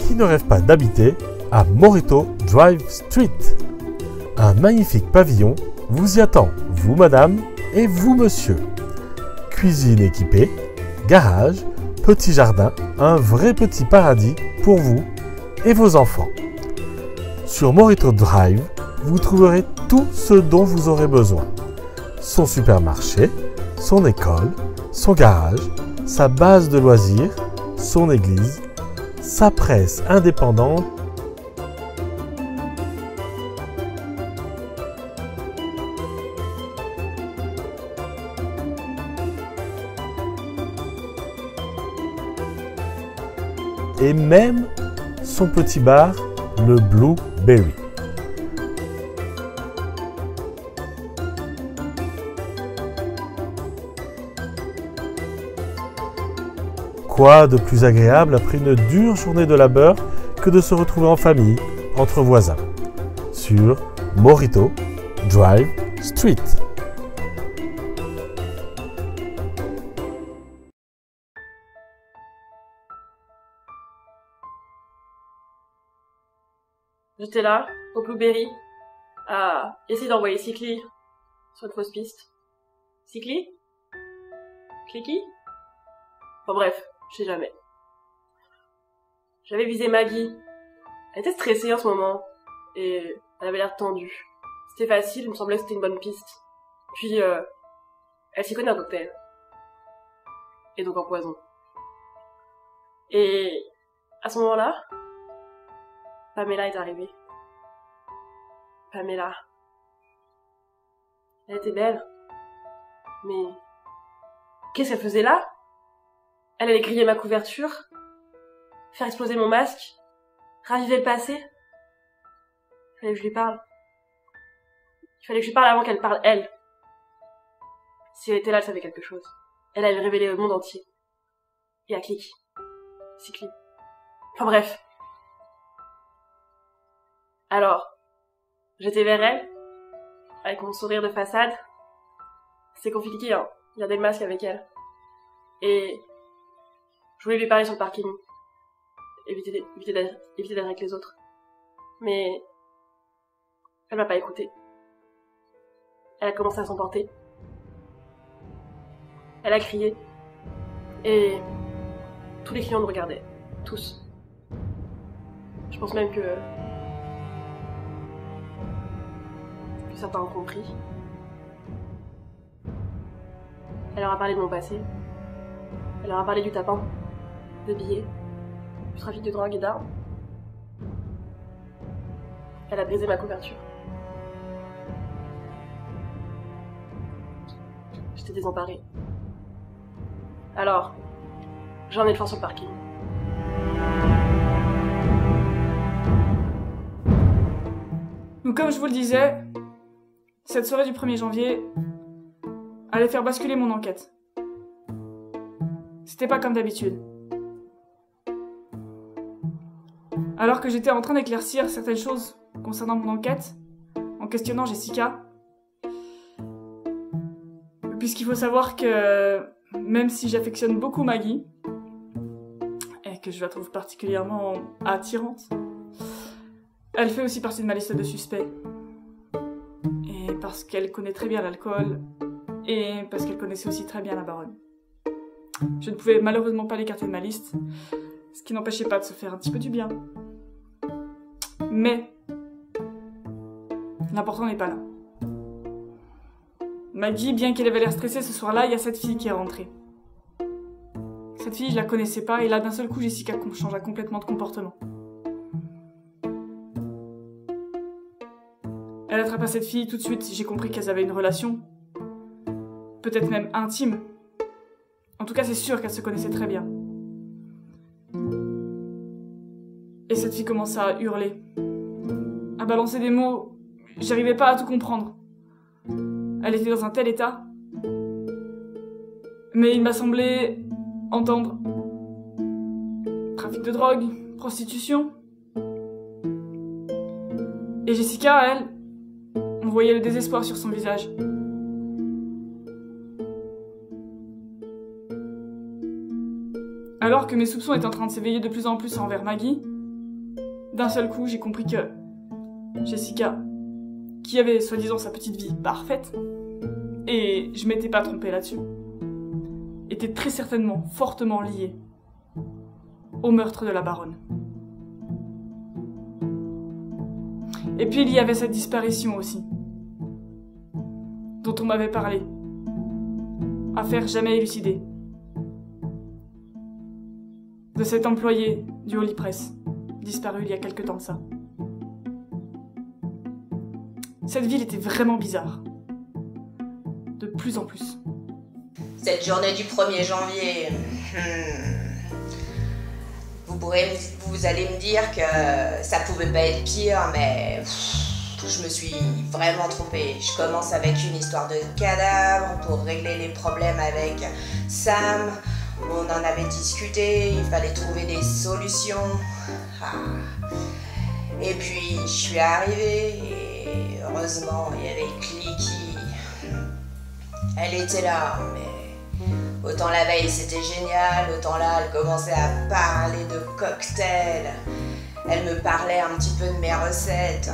Qui ne rêve pas d'habiter à Morito Drive Street? Un magnifique pavillon vous y attend, vous madame et vous monsieur. Cuisine équipée, garage, petit jardin, un vrai petit paradis pour vous et vos enfants. Sur Morito Drive, vous trouverez tout ce dont vous aurez besoin. Son supermarché, son école, son garage, sa base de loisirs, son église, sa presse indépendante et même son petit bar, le Blueberry. Quoi de plus agréable après une dure journée de labeur que de se retrouver en famille, entre voisins, sur Morito Drive Street. J'étais là, au Blueberry, à essayer d'envoyer Cycli sur une fausse piste. Cycli? Clicky? Enfin bref, je sais jamais. J'avais visé Maggie. Elle était stressée en ce moment, et elle avait l'air tendue. C'était facile, il me semblait que c'était une bonne piste. Puis, elle s'y connaît en cocktail. Et donc en poison. Et à ce moment-là, Pamela est arrivée. Pamela. Elle était belle. Mais qu'est-ce qu'elle faisait là? Elle allait griller ma couverture, faire exploser mon masque, raviver le passé. Il fallait que je lui parle. Il fallait que je lui parle avant qu'elle parle, elle. Si elle était là, elle savait quelque chose. Elle allait le révéler au monde entier. Et à Clicky. Cycli. Enfin bref. Alors, j'étais vers elle, avec mon sourire de façade. C'est compliqué, hein. Il y a des masques avec elle. Et je voulais lui parler sur le parking. Éviter d'être avec les autres. Mais elle m'a pas écouté. Elle a commencé à s'emporter. Elle a crié. Et tous les clients nous regardaient. Tous. Je pense même que certains ont compris. Elle leur a parlé de mon passé. Elle leur a parlé du tapin, des billets, du trafic de drogue et d'armes. Elle a brisé ma couverture. J'étais désemparée. Alors, j'ai emmené le fort sur le parking. Donc comme je vous le disais, cette soirée du 1er janvier allait faire basculer mon enquête. C'était pas comme d'habitude. Alors que j'étais en train d'éclaircir certaines choses concernant mon enquête, en questionnant Jessica, puisqu'il faut savoir que même si j'affectionne beaucoup Maggie, et que je la trouve particulièrement attirante, elle fait aussi partie de ma liste de suspects. Et parce qu'elle connaît très bien l'alcool, et parce qu'elle connaissait aussi très bien la baronne. Je ne pouvais malheureusement pas l'écarter de ma liste, ce qui n'empêchait pas de se faire un petit peu du bien. Mais l'important n'est pas là. Maggie, bien qu'elle avait l'air stressée ce soir-là, il y a cette fille qui est rentrée. Cette fille, je la connaissais pas, et là, d'un seul coup, Jessica changea complètement de comportement. Elle attrapa cette fille, tout de suite, j'ai compris qu'elles avaient une relation. Peut-être même intime. En tout cas, c'est sûr qu'elles se connaissaient très bien. Et cette fille commença à hurler, à balancer des mots, j'arrivais pas à tout comprendre. Elle était dans un tel état. Mais il m'a semblé entendre trafic de drogue, prostitution. Et Jessica, elle, on voyait le désespoir sur son visage. Alors que mes soupçons étaient en train de s'éveiller de plus en plus envers Maggie, d'un seul coup, j'ai compris que Jessica, qui avait soi-disant sa petite vie parfaite, et je m'étais pas trompée là-dessus, était très certainement fortement liée au meurtre de la baronne. Et puis il y avait cette disparition aussi, dont on m'avait parlé, affaire jamais élucidée, de cet employé du Holy Press, disparu il y a quelque temps de ça. Cette ville était vraiment bizarre, de plus en plus. Cette journée du 1er janvier, vous allez me dire que ça pouvait pas être pire, mais je me suis vraiment trompée. Je commence avec une histoire de cadavre pour régler les problèmes avec Sam. On en avait discuté, il fallait trouver des solutions. Et puis je suis arrivée et heureusement il y avait Clicky. Elle était là, mais autant la veille c'était génial, autant là elle commençait à parler de cocktails. Elle me parlait un petit peu de mes recettes.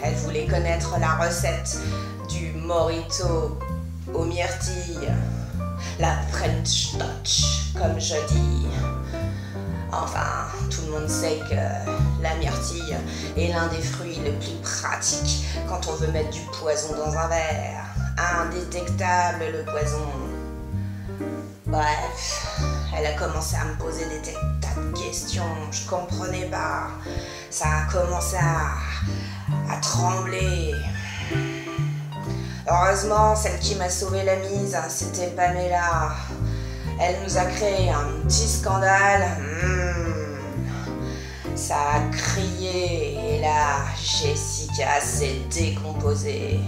Elle voulait connaître la recette du mojito aux myrtilles. La French touch, comme je dis. Enfin, tout le monde sait que la myrtille est l'un des fruits les plus pratiques quand on veut mettre du poison dans un verre. Indétectable le poison. Bref, elle a commencé à me poser des tas de questions, je comprenais pas. Ça a commencé à trembler. Heureusement, celle qui m'a sauvé la mise, c'était Pamela. Elle nous a créé un petit scandale. Ça a crié et là, Jessica s'est décomposée.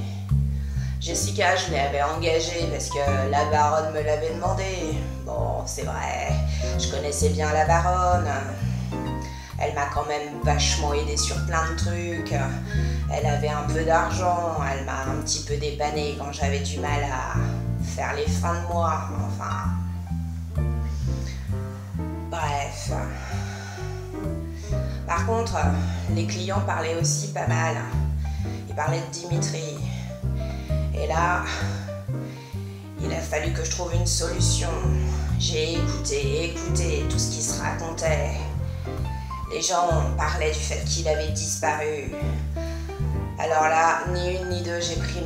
Jessica, je l'avais engagée parce que la baronne me l'avait demandé. Bon, c'est vrai, je connaissais bien la baronne. Elle m'a quand même vachement aidée sur plein de trucs. Elle avait un peu d'argent, elle m'a un petit peu dépannée quand j'avais du mal à faire les fins de mois. Enfin, bref. Par contre, les clients parlaient aussi pas mal. Ils parlaient de Dimitri. Et là, il a fallu que je trouve une solution. J'ai écouté tout ce qui se racontait. Les gens parlaient du fait qu'il avait disparu. Alors là, ni une ni deux, j'ai pris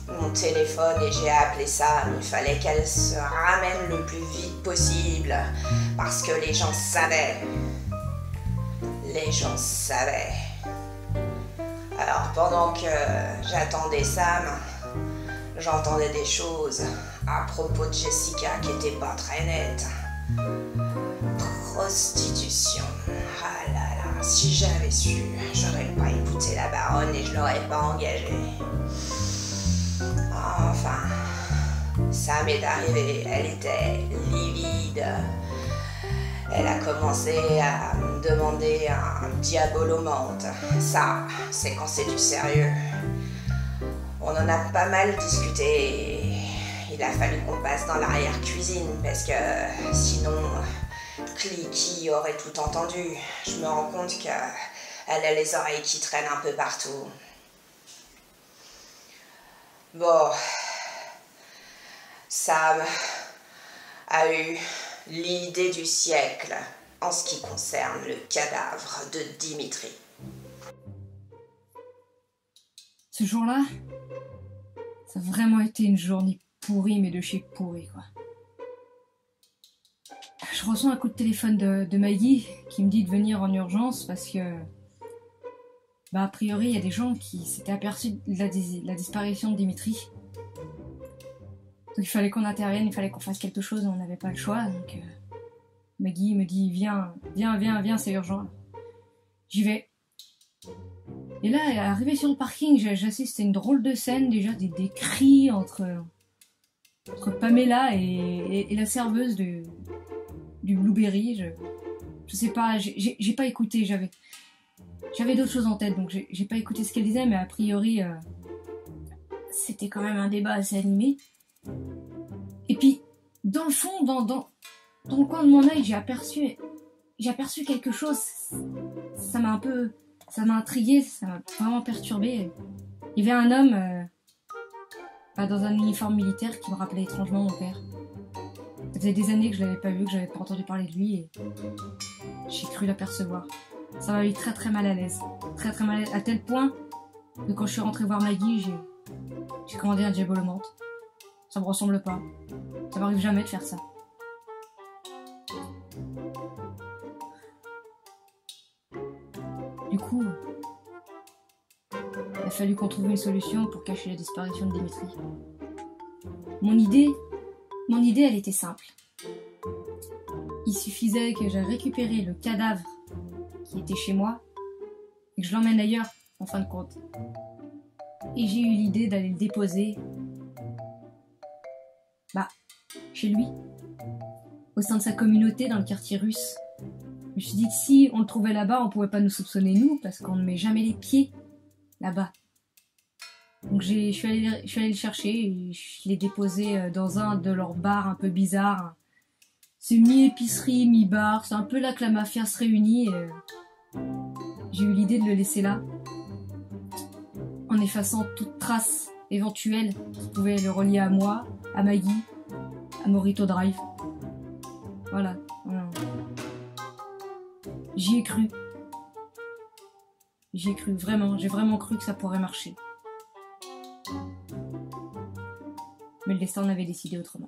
mon téléphone et j'ai appelé Sam. Il fallait qu'elle se ramène le plus vite possible. Parce que les gens savaient. Les gens savaient. Alors pendant que j'attendais Sam, j'entendais des choses à propos de Jessica qui n'étaient pas très nettes. Prostitution. Ah là là, si j'avais su, j'aurais pas écouté la baronne et je l'aurais pas engagée. Enfin, Sam est arrivée, elle était livide. Elle a commencé à me demander un diabolomante. Ça, c'est quand c'est du sérieux. On en a pas mal discuté. Il a fallu qu'on passe dans l'arrière-cuisine parce que sinon, Clicky aurait tout entendu. Je me rends compte qu'elle a les oreilles qui traînent un peu partout. Bon, Sam a eu l'idée du siècle en ce qui concerne le cadavre de Dimitri. Ce jour-là, ça a vraiment été une journée pourrie, mais de chez pourri, quoi. Je reçois un coup de téléphone de Maggie qui me dit de venir en urgence parce que, a priori, il y a des gens qui s'étaient aperçus de la disparition de Dimitri. Donc il fallait qu'on intervienne, il fallait qu'on fasse quelque chose, on n'avait pas le choix. Donc Maggie me dit viens, c'est urgent. J'y vais. Et là, arrivé sur le parking, j'assiste à une drôle de scène, déjà des cris entre Pamela et la serveuse du Blueberry. Je sais pas, j'ai pas écouté, j'avais d'autres choses en tête, donc j'ai pas écouté ce qu'elle disait, mais a priori, c'était quand même un débat assez animé. Et puis, dans le fond, dans le coin de mon œil, j'ai aperçu quelque chose. Ça m'a un peu Ça m'a intriguée, ça m'a vraiment perturbée. Il y avait un homme dans un uniforme militaire qui me rappelait étrangement mon père. Ça faisait des années que je l'avais pas vu, que j'avais pas entendu parler de lui et j'ai cru l'apercevoir. Ça m'a mis très très mal à l'aise. Très très mal à l'aise, à tel point que quand je suis rentrée voir Maggie, j'ai commandé un Diabolo menthe. Ça me ressemble pas. Ça m'arrive jamais de faire ça. Du coup, il a fallu qu'on trouve une solution pour cacher la disparition de Dimitri. Mon idée, elle était simple. Il suffisait que j'aille récupérer le cadavre qui était chez moi et que je l'emmène ailleurs, en fin de compte. Et j'ai eu l'idée d'aller le déposer, chez lui, au sein de sa communauté dans le quartier russe. Je me suis dit que si on le trouvait là-bas, on pouvait pas nous soupçonner nous, parce qu'on ne met jamais les pieds là-bas. Donc je suis allée le chercher et je l'ai déposé dans un de leurs bars un peu bizarres. C'est mi-épicerie, mi-bar, c'est un peu là que la mafia se réunit. J'ai eu l'idée de le laisser là, en effaçant toute trace éventuelle qui pouvait le relier à moi, à Maggie, à Morito Drive. Voilà. J'y ai cru. J'y ai cru, vraiment. J'ai vraiment cru que ça pourrait marcher. Mais le destin en avait décidé autrement.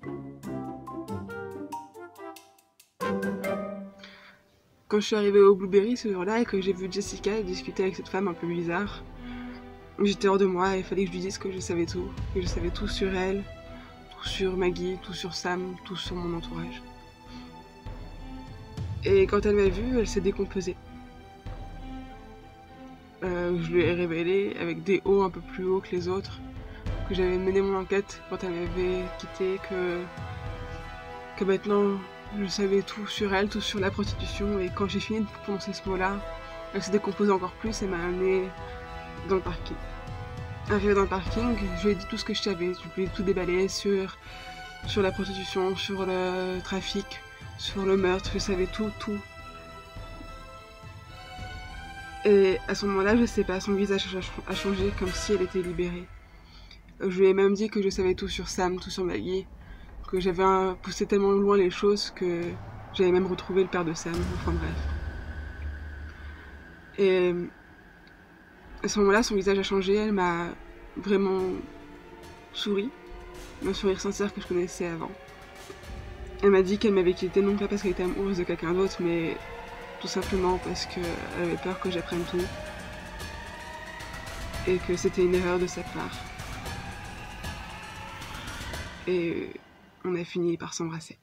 Quand je suis arrivée au Blueberry ce jour-là et que j'ai vu Jessica discuter avec cette femme un peu bizarre, j'étais hors de moi et il fallait que je lui dise que je savais tout. Que je savais tout sur elle, tout sur Maggie, tout sur Sam, tout sur mon entourage. Et quand elle m'a vue, elle s'est décomposée. Je lui ai révélé avec des hauts un peu plus hauts que les autres que j'avais mené mon enquête quand elle m'avait quitté, que maintenant je savais tout sur elle, tout sur la prostitution, et quand j'ai fini de prononcer ce mot-là, elle s'est décomposée encore plus et m'a amenée dans le parking. Arrivée dans le parking, je lui ai dit tout ce que je savais, je lui ai tout déballé sur la prostitution, sur le trafic, sur le meurtre, je savais tout. Et à ce moment-là, je sais pas, son visage a changé comme si elle était libérée. Je lui ai même dit que je savais tout sur Sam, tout sur Maggie, que j'avais poussé tellement loin les choses que j'avais même retrouvé le père de Sam, enfin bref. Et à ce moment-là, son visage a changé, elle m'a vraiment souri, un sourire sincère que je connaissais avant. Elle m'a dit qu'elle m'avait quitté non pas parce qu'elle était amoureuse de quelqu'un d'autre, mais tout simplement parce qu'elle avait peur que j'apprenne tout et que c'était une erreur de sa part. Et on a fini par s'embrasser.